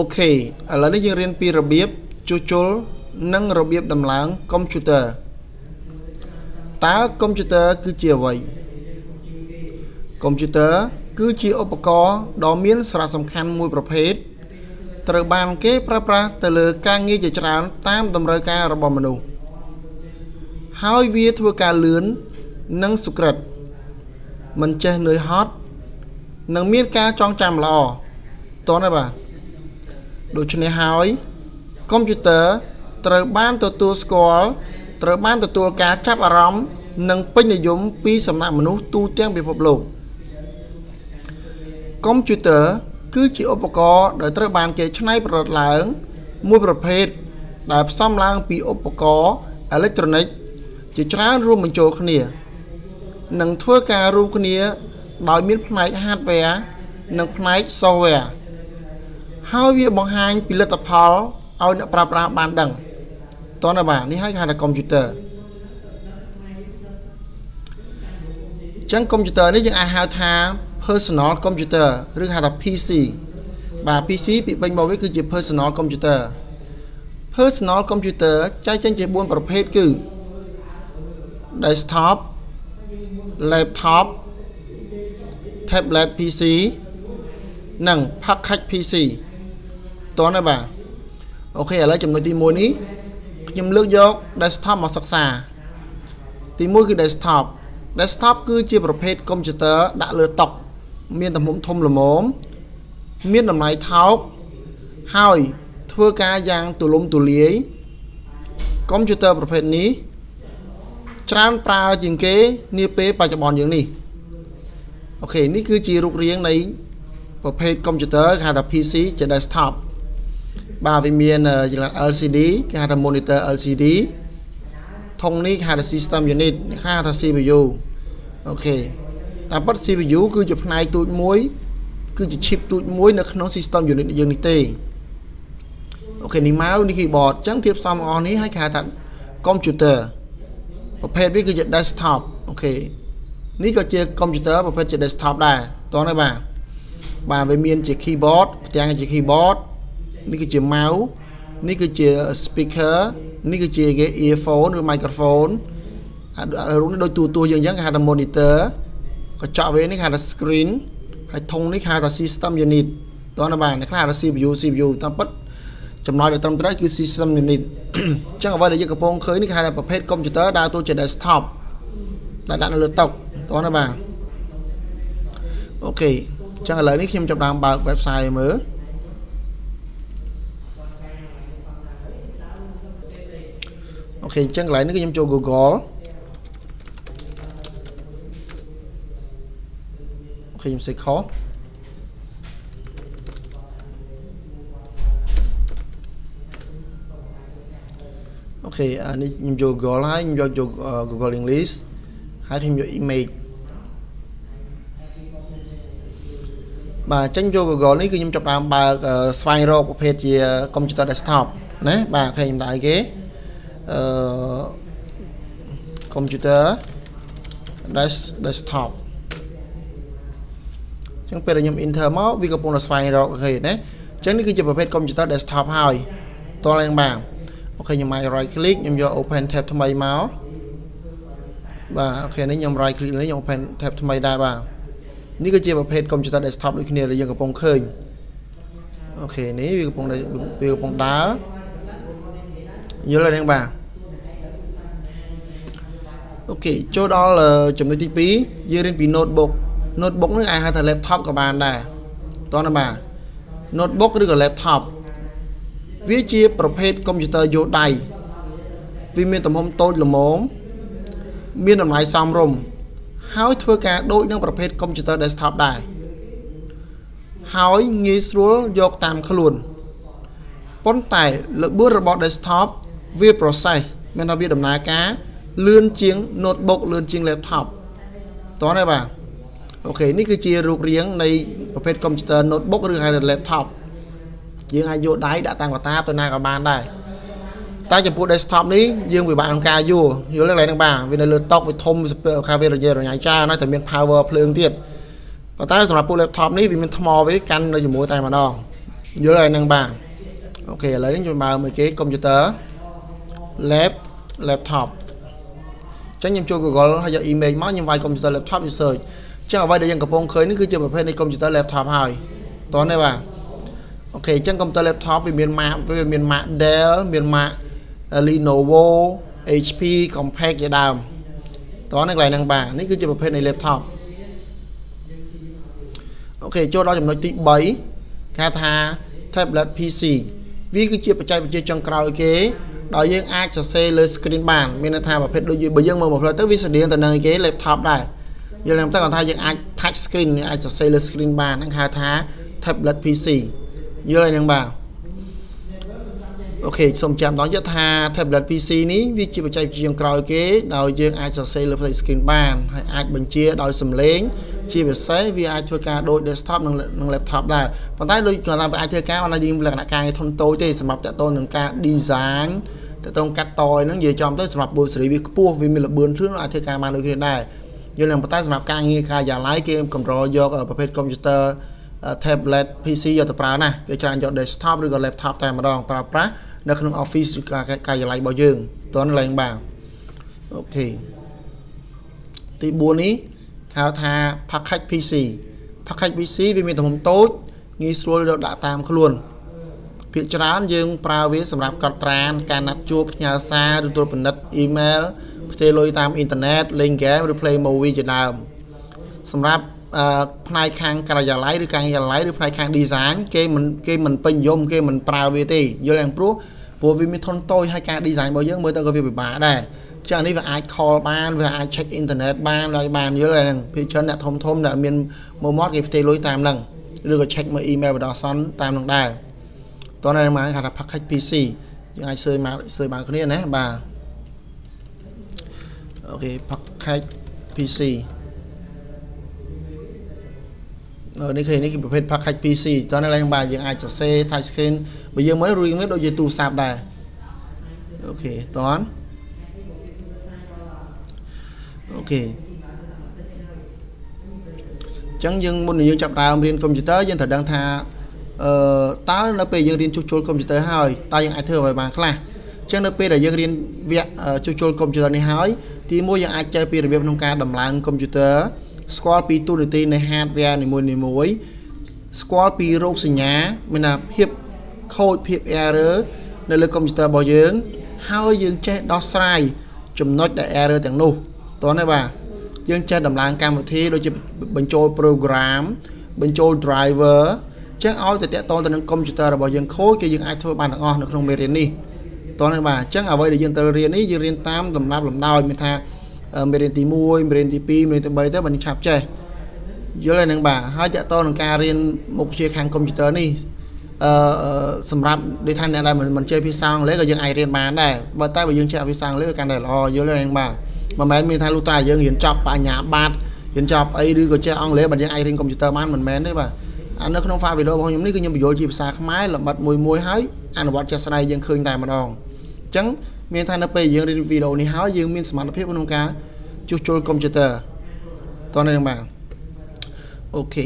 ok là nó riêng pi rồi biết chu chul nâng rồi biết đầm láng computer tá computer cứ chia vậy computer cứ chia ốp có đó miếng sạ sầm khăn mùiประเภท ត្រូវបានគេប្រើប្រាស់ទៅលើការងារជាច្រើនតាមតម្រូវការរបស់មនុស្សហើយវាធ្វើការលឿននិងសុក្រិតមិនចេះនឿយហត់និងមានការចងចាំល្អតោះណាបាទដូច្នេះហើយកុំព្យូទ័រត្រូវបានទទួលស្គាល់ត្រូវបានទទួលការចាប់អារម្មណ៍និងពេញនិយមពីសំណាក់មនុស្សទូទាំងពិភពលោកកុំព្យូទ័រគឺជាឧបករណ៍ដែលត្រូវបានគេច្នៃប្រឌិតឡើងមួយប្រភេទដែលផ្សំឡើងពីឧបករណ៍អេឡិចត្រូនិកជាច្រើនរួមបញ្ចូលគ្នានិងធ្វើការរួមគ្នាដោយមានផ្នែក hardware និងផ្នែក software ហើយវាបង្ហាញពីលទ្ធផលឲ្យអ្នកប្រើប្រាស់បានដឹងតោះណាបាទនេះហៅថាកុំព្យូទ័រចឹងកុំព្យូទ័រនេះយើងអាចហៅថា personal computer ឬហៅថា PC បាទ PC ពីពេញមកវាគឺជា personal computer personal computer ចែកចេញជា4ប្រភេទគឺ desktop laptop tablet PC និង package PC តោះណាបាទអូខេឥឡូវចំណុចទី1នេះខ្ញុំលើកយក desktop មកសិក្សាទី1គឺ desktop គឺជាប្រភេទកុំព្យូទ័រដាក់លើតុមានទំហំធំល្មមមានតម្លៃថោកហើយធ្វើការយ៉ាងទូលំទូលាយកុំព្យូទ័រប្រភេទនេះច្រើនប្រើជាងគេនាពេលបច្ចុប្បន្នយើងនេះអូខេនេះគឺជារូបរាងនៃប្រភេទកុំព្យូទ័រគេហៅថា PC ជា desktop បាទវាមានចលនា LCD គេហៅថា monitor LCD ធុងនេះគេហៅថា system unit គេហៅថា CPU អូខេតាមពិត CPU គឺជាផ្នែកទូចមួយគឺជា chip ទូចមួយនៅក្នុង system unit យើងនេះទេអូខេនេះមកនេះ keyboard អញ្ចឹងធៀបផ្សំអស់នេះឲ្យគេហៅថា computer ប្រភេទវាគឺជា desktop អូខេនេះក៏ជា computer ប្រភេទជា desktop ដែរតោះណាបាទវាមានជា keyboard ផ្ទាំងជា keyboard នេះគឺជា mouse នេះគឺជា speaker នេះគឺជាគេ earphone ឬ microphone រូបនេះដូចទូយើងអញ្ចឹងគេហៅថា monitor កញ្ចក់វានេះគេហៅថា screen ហើយធុងនេះគេហៅថា system unit តោះណាបាទអ្នកខ្លះហៅថា CPU តាមពិតចំណុចដែលត្រឹមត្រូវគឺ system unit អញ្ចឹងអ្វីដែលយើងកំពុងឃើញនេះគេហៅថាប្រភេទ computer ដើរតួជា desktop ដែលដាក់នៅលើតុតោះណាបាទអូខេអញ្ចឹងឥឡូវនេះខ្ញុំចាប់ដើមបើក website ឲ្យមើលអូខេអញ្ចឹងកន្លែងនេះគឺខ្ញុំចូល Google អូខេខ្ញុំសេខខអូខេអានេះខ្ញុំចូល Google ហើយខ្ញុំយក Google English ហើយខ្ញុំយក image បាទអញ្ចឹងចូល Google នេះគឺខ្ញុំចាប់ដើមបើកស្វែងរកប្រភេទជា computer desktop ណាបាទឃើញខ្ញុំដាក់អីគេcomputer desktop អញ្ចឹងពេលដែលខ្ញុំ enter មកវាកំពុងតែស្វែងរកឃើញណាអញ្ចឹងនេះគឺជាប្រភេទ computer desktop ហើយតោះឡើងបាទអូខេខ្ញុំឲ្យ right click ខ្ញុំយក open tab ថ្មីមកបាទអូខេនេះខ្ញុំ right click នេះខ្ញុំ open tab ថ្មីដែរបាទនេះគឺជាប្រភេទ computer desktop ដូចគ្នាដែលយើងកំពុងឃើញអូខេនេះវាកំពុងដើរយល់ទេបាទអូខេចូលដល់ចំណុចទី2យើងរៀនពី notebook នេះអាចហៅថា laptop ក៏បានដែរតោះណាបាទ notebook ឬក៏ laptop វាជាប្រភេទ computer យកដៃវាមានទំហំតូចល្មមមានតម្លៃសមរម្យហើយធ្វើការដូចនឹងប្រភេទ computer desktop ដែរហើយងាយស្រួលយកតាមខ្លួនប៉ុន្តែល្បឿនរបស់ desktop វា process មានថាវាដំណើរការលឿនជាង notebook លឿនជាង laptop តោះណាបាទអូខេនេះគឺជារូបរាងនៃប្រភេទ computer notebook ឬហៅថា laptop យើងអាចយកដៃដាក់តាមកតាទៅណាក៏បានដែរតែចំពោះ desktop នេះយើងពិបាកក្នុងការយល់ទេហ្នឹងបាទវានៅលើតុវាធំខាងវារញ៉េរញ៉ៃច្រើនណាស់តែមាន power ភ្លើងទៀតប៉ុន្តែសម្រាប់ពួក laptop នេះវាមានថ្មវាកាន់នៅជាមួយតែម្ដង dưới lại năng bà ok lấy đến cho bà mấy cái computer laptop chắc nhầm cho Google hay giờ email máu nhưng vài computer laptop thì search chắc là vài để dân cặp bông khơi nó cứ chơi một này computer laptop hỏi toán này bà ok chắc computer laptop về miền mã Dell miền mã Lenovo HP Compaq vậy đàm toán này lại năng bà nó cứ chơi một này laptop ok cho đóចំណុចទី3គេថា tablet PC វាគឺជាបច្ចេកវិទ្យាចុងក្រោយគេដោយយើងអាចសរសេរលើ screen បានមានន័យថាប្រភេទដូចបើយើងមើលមកផ្លូវទៅវាស្តៀងទៅនឹងគេ laptop ដែរយល់តែគាត់ថាយើងអាច touch screen អាចសរសេរលើ screen បានហ្នឹងហៅថា tablet PC យល់ហើយនឹងបាទអូខេសូមចាំដល់យកថា tablet PC នេះវាជាបច្ចេកវិទ្យាចុងក្រោយគេដោយយើងអាចសរសេរលើផ្ទៃ screen បានហើយអាចបញ្ជាដោយសំឡេងជាពិសេសវាអាចធ្វើការដូច desktop និង laptop ដែរប៉ុន្តែដូចគាត់ថាវាអាចធ្វើការបានយើងលក្ខណៈការងារធុនតូចទេសម្រាប់តកតូននឹងការ design តកតូនកាត់តយហ្នឹងនិយាយចំទៅសម្រាប់ build សេរីវាខ្ពស់វាមានល្បឿនធឿនអាចធ្វើការបានដូចគ្នាដែរយល់នឹងប៉ុន្តែសម្រាប់ការងារការិយាល័យគេកម្រយកប្រភេទ computer tablet PC យកទៅប្រើណាគេច្រើនយក desktop ឬក៏ laptop តែម្ដងប្រើប្រាស់នៅក្នុង office ឬការិយាល័យរបស់យើងតើឡើងបាទអូខេទី4នេះហៅថា package PC វាមានទំហំតូចងាយស្រួលដាក់តាមខ្លួនភាគច្រើនយើងប្រើវាសម្រាប់កត់ត្រាការណាត់ជួបផ្ញើសារឬត្រួតពិនិត្យ email ផ្ទេរលុយតាមអ៊ីនធឺណិតលេងហ្គេមឬ play movie ជាដើមសម្រាប់ផ្នែកខាងការិយាល័យឬការងារការិយាល័យឬផ្នែកខាង design គេមិនពេញនិយមគេមិនប្រើវាទេយល់យ៉ាងព្រោះវាមានធុនតូចហើយការ design របស់យើងមើលទៅក៏វាពិបាកដែរចឹងនេះវាអាច call បានវាអាច check internet បានហើយបានយល់ហើយហ្នឹងភាគច្រើនអ្នកធំដែលមានមួយមាត់គេផ្ទេរលុយតាមហ្នឹងឬក៏ check មើល email បដិសន្ធតាមហ្នឹងដែរតោះនេះមកគេថា package PC យើងអាចសើបានគ្នាណាបាទអូខេ package PC នេះគឺប្រភេទ package PC តើនៅឡើងបាទយើងអាចសរសេរ touch screen បើយើងមើលរួចដូចជាទូរស័ព្ទដែរអូខេតើអូខេចឹងយើងមុននឹងយើងចាប់ដើមរៀនកុំព្យូទ័រយើងត្រូវដឹងថាតើនៅពេលយើងរៀនជួសជុលកុំព្យូទ័រហើយតើយើងអាចធ្វើអ្វីបានខ្លះចឹងនៅពេលដែលយើងរៀនវគ្គជួសជុលកុំព្យូទ័រនេះហើយទី1យើងអាចចេះពីរបៀបក្នុងការដំឡើងកុំព្យូទ័រស្គាល់ពីទូនាទីនៃ hardware នីមួយៗស្គាល់ពីរោគសញ្ញាមានថាភាពខូចភាព error នៅលើកុំព្យូទ័ររបស់យើងហើយយើងចេះដោះស្រាយចំណុចដែល error ទាំងនោះតោះណាបាទយើងចេះដំឡើងកម្មវិធីដូចជាបញ្ចូល program បញ្ចូល driver ចឹងឲ្យទៅតាក់ទងទៅនឹងកុំព្យូទ័ររបស់យើងខូចគឺយើងអាចធ្វើបានទាំងអស់នៅក្នុងមេរៀននេះតោះណាបាទចឹងអ្វីដែលយើងត្រូវរៀននេះយើងរៀនតាមលំដាប់លំដោយមានថាមេរៀនទី1មេរៀនទី2មេរៀនទី3ទៅបើនឹងឆាប់ចេះយល់ហើយនឹងបាទហើយតាក់ទងនឹងការរៀនមុខវិជ្ជាខាងកុំព្យូទ័រនេះសម្រាប់ដូចថាអ្នកដែលមិនចេះភាសាអង់គ្លេសក៏យើងអាចរៀនបានដែរបើតែបើយើងចេះភាសាអង់គ្លេសក៏កាន់តែល្អយល់ហើយនឹងបាទមិនមែនមានថាលុះត្រាយើងរៀនចប់បញ្ញាបត្ររៀនចប់អីឬក៏ចេះអង់គ្លេសបើយើងអាចរៀនកុំព្យូទ័របានមិនមែនទេបាទអានៅក្នុង file video របស់ខ្ញុំនេះគឺខ្ញុំបញ្យល់ជាភាសាខ្មែរល្បិតមួយហើយអនុវត្តជាក់ស្ដែងយើងឃើញតែម្ដងអញ្ចឹងមានថានៅពេលយើងរៀនវីដេអូនេះហើយយើងមានសមត្ថភាពក្នុងការជួសជុលកុំព្យូទ័រតោះនេះបាទអូខេ